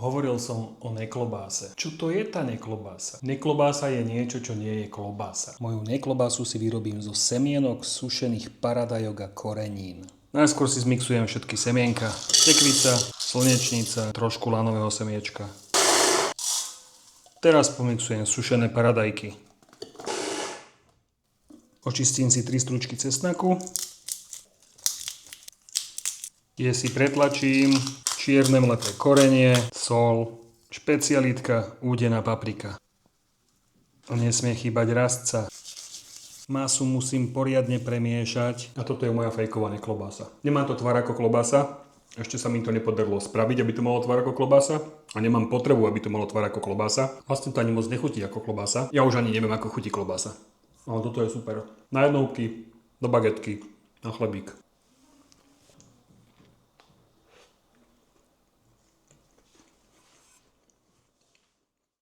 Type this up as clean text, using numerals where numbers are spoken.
Hovoril som o neklobáse. Čo to je tá neklobása? Neklobása je niečo, čo nie je klobása. Moju neklobásu si vyrobím zo semienok sušených paradajok a korenín. Najskôr si zmixujem všetky semienka. Tekvica, slnečnica, trošku lanového semiečka. Teraz pomixujem sušené paradajky. Očistím si 3 stručky cesnaku. Tie si pretlačím, čierne mleté korenie, sol, špecialitka, údená paprika. Nesmie chýbať rastca. Masu musím poriadne premiešať. A toto je moja fejkovaná klobása. Nemá to tvar ako klobása. Ešte sa mi to nepodarilo spraviť, aby to malo tvar ako klobása. A nemám potrebu, aby to malo tvar ako klobása. Vlastne to ani moc nechutí ako klobása. Ja už ani neviem, ako chutí klobása. Ale toto je super. Na jednohúbky, do bagetky, na chlebík.